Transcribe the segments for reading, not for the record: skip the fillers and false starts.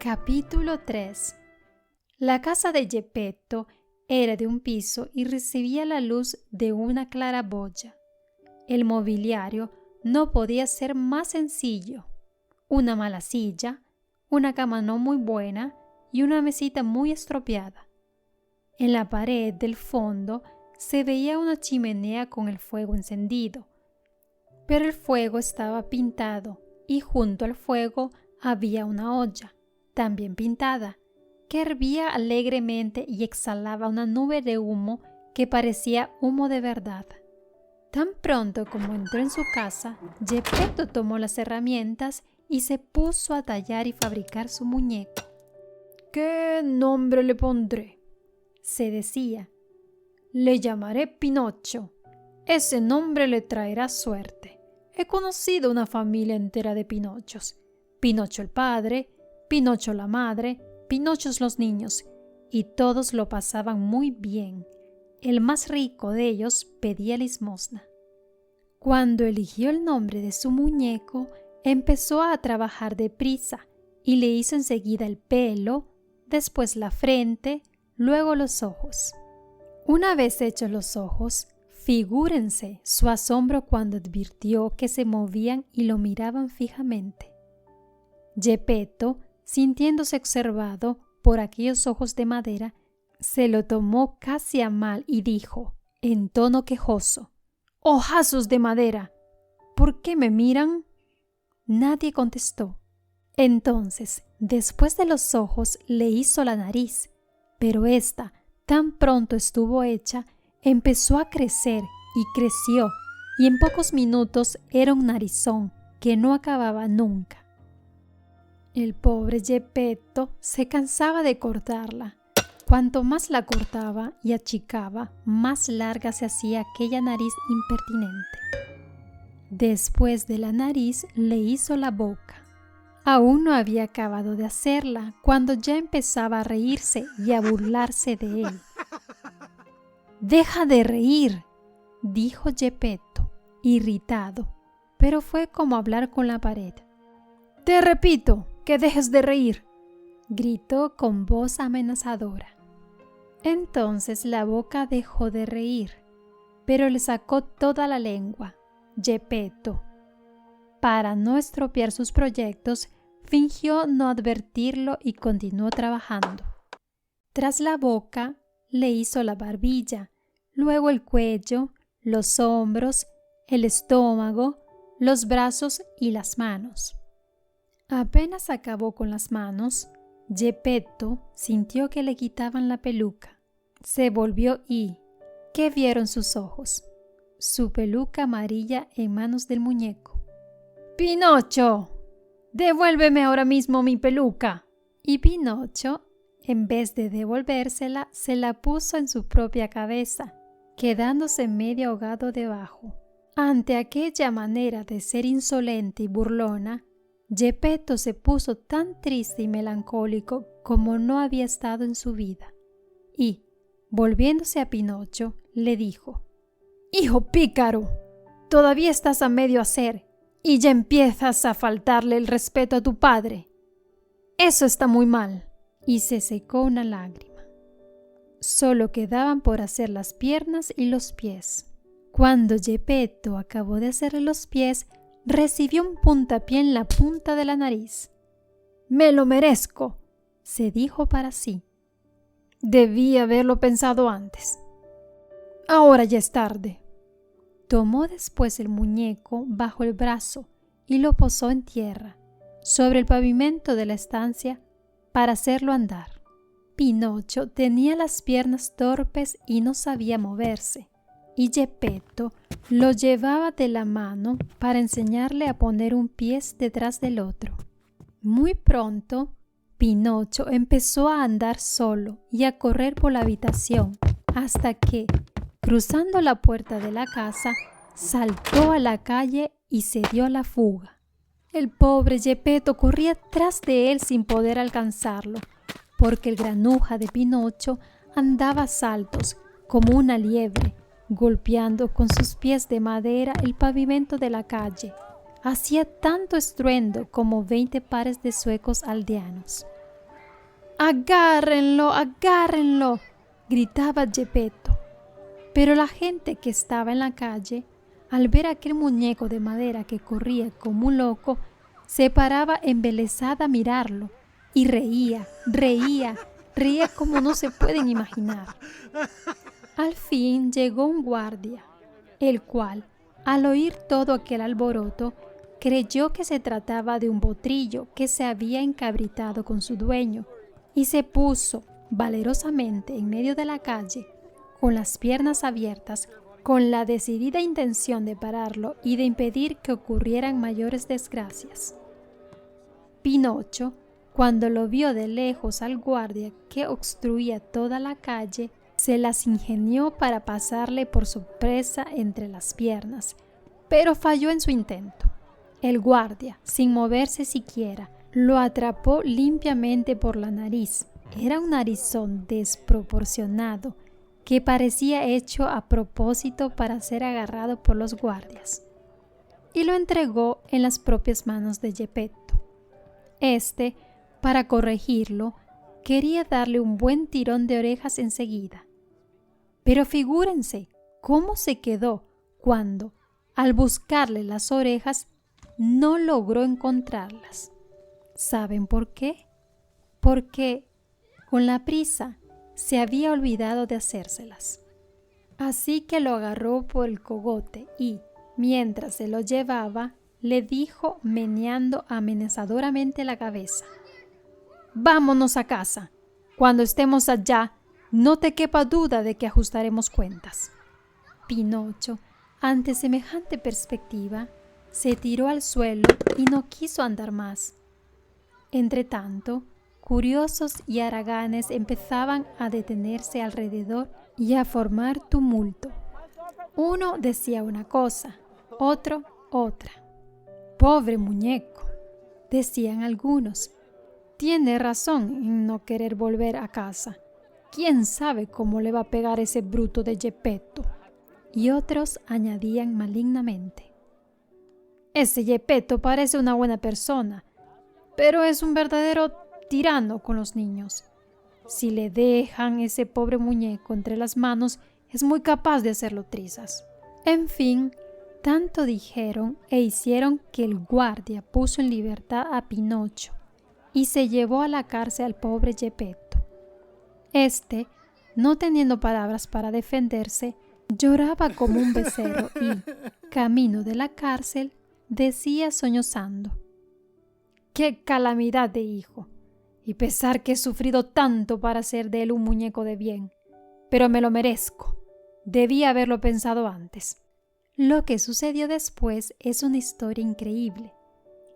Capítulo 3. La casa de Geppetto era de un piso y recibía la luz de una claraboya. El mobiliario no podía ser más sencillo. Una mala silla, una cama no muy buena y una mesita muy estropeada. En la pared del fondo se veía una chimenea con el fuego encendido, pero el fuego estaba pintado y junto al fuego había una olla, también pintada, que hervía alegremente y exhalaba una nube de humo que parecía humo de verdad. Tan pronto como entró en su casa, Geppetto tomó las herramientas y se puso a tallar y fabricar su muñeco. ¿Qué nombre le pondré?, se decía. Le llamaré Pinocho. Ese nombre le traerá suerte. He conocido una familia entera de Pinochos. Pinocho el padre, Pinocho la madre, Pinochos los niños, y todos lo pasaban muy bien. El más rico de ellos pedía limosna. Cuando eligió el nombre de su muñeco, empezó a trabajar deprisa y le hizo enseguida el pelo, después la frente, luego los ojos. Una vez hechos los ojos, figúrense su asombro cuando advirtió que se movían y lo miraban fijamente. Geppetto, sintiéndose observado por aquellos ojos de madera, se lo tomó casi a mal y dijo, en tono quejoso: «¡Ojazos de madera! ¿Por qué me miran?». Nadie contestó. Entonces, después de los ojos, le hizo la nariz, pero ésta, tan pronto estuvo hecha, empezó a crecer y creció, y en pocos minutos era un narizón que no acababa nunca. El pobre Geppetto se cansaba de cortarla. Cuanto más la cortaba y achicaba, más larga se hacía aquella nariz impertinente. Después de la nariz le hizo la boca. Aún no había acabado de hacerla cuando ya empezaba a reírse y a burlarse de él. «¡Deja de reír!», dijo Geppetto, irritado, pero fue como hablar con la pared. «Te repito que dejes de reír», gritó con voz amenazadora. Entonces la boca dejó de reír, pero le sacó toda la lengua. Geppetto, para no estropear sus proyectos, fingió no advertirlo y continuó trabajando. Tras la boca, le hizo la barbilla, luego el cuello, los hombros, el estómago, los brazos y las manos. Apenas acabó con las manos, Geppetto sintió que le quitaban la peluca. Se volvió y ¿qué vieron sus ojos? Su peluca amarilla en manos del muñeco. «¡Pinocho! ¡Devuélveme ahora mismo mi peluca!». Y Pinocho, en vez de devolvérsela, se la puso en su propia cabeza, quedándose medio ahogado debajo. Ante aquella manera de ser insolente y burlona, Geppetto se puso tan triste y melancólico como no había estado en su vida. Y, volviéndose a Pinocho, le dijo: «Hijo pícaro, todavía estás a medio hacer y ya empiezas a faltarle el respeto a tu padre. Eso está muy mal». Y se secó una lágrima. Solo quedaban por hacer las piernas y los pies. Cuando Geppetto acabó de hacerle los pies, recibió un puntapié en la punta de la nariz. «Me lo merezco», se dijo para sí. «Debí haberlo pensado antes. Ahora ya es tarde». Tomó después el muñeco bajo el brazo y lo posó en tierra, sobre el pavimento de la estancia, para hacerlo andar. Pinocho tenía las piernas torpes y no sabía moverse, y Geppetto lo llevaba de la mano para enseñarle a poner un pie detrás del otro. Muy pronto, Pinocho empezó a andar solo y a correr por la habitación, hasta que, cruzando la puerta de la casa, saltó a la calle y se dio a la fuga. El pobre Geppetto corría tras de él sin poder alcanzarlo, porque el granuja de Pinocho andaba a saltos como una liebre, golpeando con sus pies de madera el pavimento de la calle. Hacía tanto estruendo como 20 pares de zuecos aldeanos. ¡Agárrenlo, agárrenlo!, gritaba Geppetto. Pero la gente que estaba en la calle, al ver aquel muñeco de madera que corría como un loco, se paraba embelesada a mirarlo y reía como no se pueden imaginar. Al fin llegó un guardia, el cual, al oír todo aquel alboroto, creyó que se trataba de un potrillo que se había encabritado con su dueño y se puso valerosamente en medio de la calle, con las piernas abiertas, con la decidida intención de pararlo y de impedir que ocurrieran mayores desgracias. Pinocho, cuando lo vio de lejos al guardia que obstruía toda la calle, se las ingenió para pasarle por sorpresa entre las piernas, pero falló en su intento. El guardia, sin moverse siquiera, lo atrapó limpiamente por la nariz. Era un narizón desproporcionado que parecía hecho a propósito para ser agarrado por los guardias, y lo entregó en las propias manos de Geppetto. Este, para corregirlo, quería darle un buen tirón de orejas enseguida. Pero figúrense cómo se quedó cuando, al buscarle las orejas, no logró encontrarlas. ¿Saben por qué? Porque, con la prisa, se había olvidado de hacérselas. Así que lo agarró por el cogote y, mientras se lo llevaba, le dijo meneando amenazadoramente la cabeza: «Vámonos a casa. Cuando estemos allá, no te quepa duda de que ajustaremos cuentas». Pinocho, ante semejante perspectiva, se tiró al suelo y no quiso andar más. Entretanto, curiosos y haraganes empezaban a detenerse alrededor y a formar tumulto. Uno decía una cosa, otro otra. «Pobre muñeco», decían algunos, «tiene razón en no querer volver a casa. ¿Quién sabe cómo le va a pegar ese bruto de Geppetto?». Y otros añadían malignamente: «Ese Geppetto parece una buena persona, pero es un verdadero tirano con los niños. Si le dejan ese pobre muñeco entre las manos, es muy capaz de hacerlo trizas». En fin, tanto dijeron e hicieron que el guardia puso en libertad a Pinocho y se llevó a la cárcel al pobre Geppetto. Este, no teniendo palabras para defenderse, lloraba como un becerro y, camino de la cárcel, decía sollozando: «¡Qué calamidad de hijo! Y pesar que he sufrido tanto para hacer de él un muñeco de bien. Pero me lo merezco. Debía haberlo pensado antes». Lo que sucedió después es una historia increíble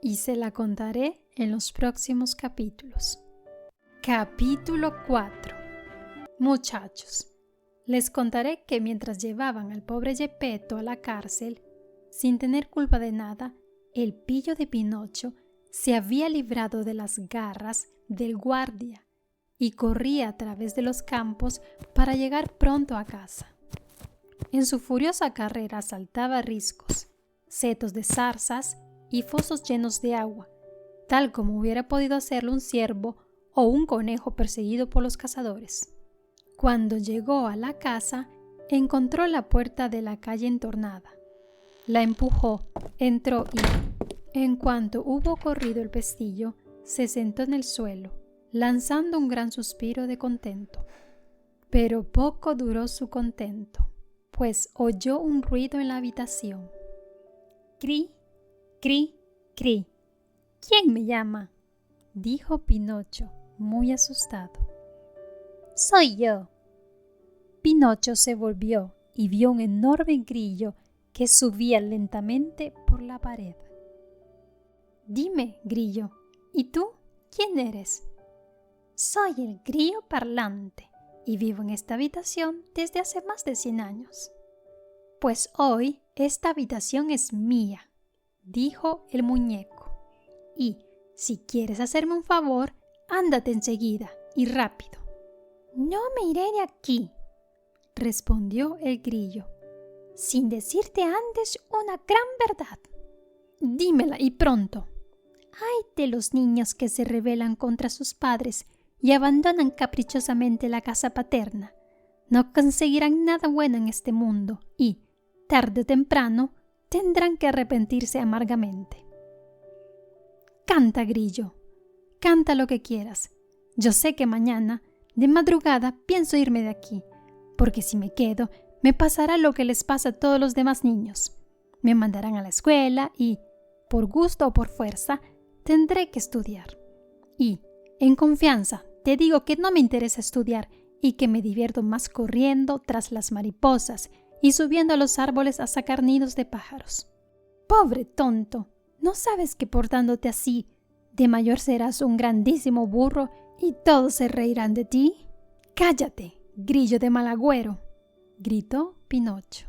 y se la contaré en los próximos capítulos. Capítulo 4. Muchachos, les contaré que mientras llevaban al pobre Geppetto a la cárcel, sin tener culpa de nada, el pillo de Pinocho se había librado de las garras del guardia y corría a través de los campos para llegar pronto a casa. En su furiosa carrera saltaba riscos, setos de zarzas y fosos llenos de agua, tal como hubiera podido hacerlo un ciervo o un conejo perseguido por los cazadores. Cuando llegó a la casa, encontró la puerta de la calle entornada. La empujó, entró y, en cuanto hubo corrido el pestillo, se sentó en el suelo, lanzando un gran suspiro de contento. Pero poco duró su contento, pues oyó un ruido en la habitación. «Cri, cri, cri. ¿Quién me llama?», dijo Pinocho, muy asustado. «Soy yo». Pinocho se volvió y vio un enorme grillo que subía lentamente por la pared. «Dime, grillo, ¿y tú quién eres?». «Soy el grillo parlante y vivo en esta habitación desde hace más de 100 años». «Pues hoy esta habitación es mía», dijo el muñeco, «y si quieres hacerme un favor, ándate enseguida y rápido». «No me iré de aquí», respondió el grillo, «sin decirte antes una gran verdad». «Dímela y pronto». «Ay de los niños que se rebelan contra sus padres y abandonan caprichosamente la casa paterna, no conseguirán nada bueno en este mundo y, tarde o temprano, tendrán que arrepentirse amargamente. Canta, grillo, canta lo que quieras. Yo sé que mañana, de madrugada, pienso irme de aquí, porque si me quedo, me pasará lo que les pasa a todos los demás niños. Me mandarán a la escuela y, por gusto o por fuerza, tendré que estudiar. Y, en confianza, te digo que no me interesa estudiar y que me divierto más corriendo tras las mariposas y subiendo a los árboles a sacar nidos de pájaros. Pobre tonto, ¿no sabes que portándote así, de mayor serás un grandísimo burro y todos se reirán de ti? ¡Cállate, grillo de mal agüero!, gritó Pinocho.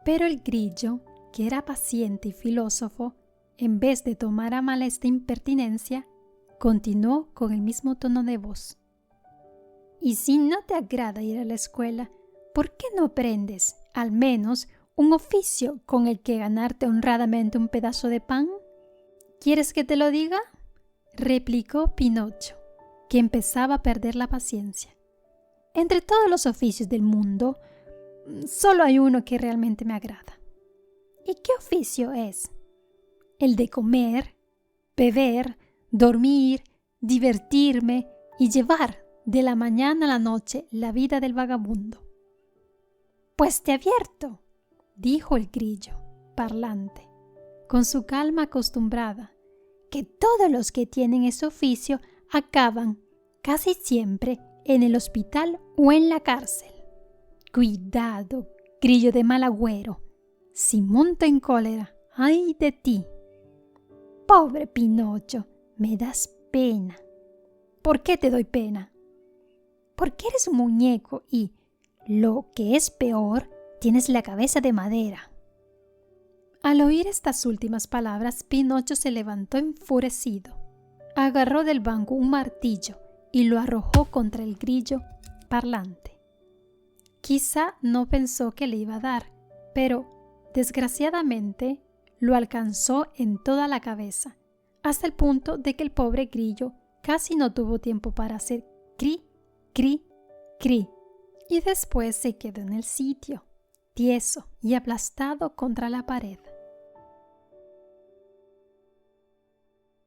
Pero el grillo, que era paciente y filósofo, en vez de tomar a mal esta impertinencia, continuó con el mismo tono de voz. Y si no te agrada ir a la escuela, ¿por qué no aprendes, al menos, un oficio con el que ganarte honradamente un pedazo de pan? ¿Quieres que te lo diga?, replicó Pinocho, que empezaba a perder la paciencia. Entre todos los oficios del mundo, solo hay uno que realmente me agrada. ¿Y qué oficio es? El de comer, beber, dormir, divertirme y llevar de la mañana a la noche la vida del vagabundo. Pues te advierto, dijo el grillo, parlante, con su calma acostumbrada, que todos los que tienen ese oficio acaban, casi siempre, en el hospital o en la cárcel. Cuidado, grillo de mal agüero, si monto en cólera, ¡ay de ti! Pobre Pinocho, me das pena. ¿Por qué te doy pena? Porque eres un muñeco y, lo que es peor, tienes la cabeza de madera. Al oír estas últimas palabras, Pinocho se levantó enfurecido. Agarró del banco un martillo y lo arrojó contra el grillo parlante. Quizá no pensó que le iba a dar, pero, desgraciadamente, lo alcanzó en toda la cabeza, hasta el punto de que el pobre grillo casi no tuvo tiempo para hacer cri, cri, cri, y después se quedó en el sitio, tieso y aplastado contra la pared.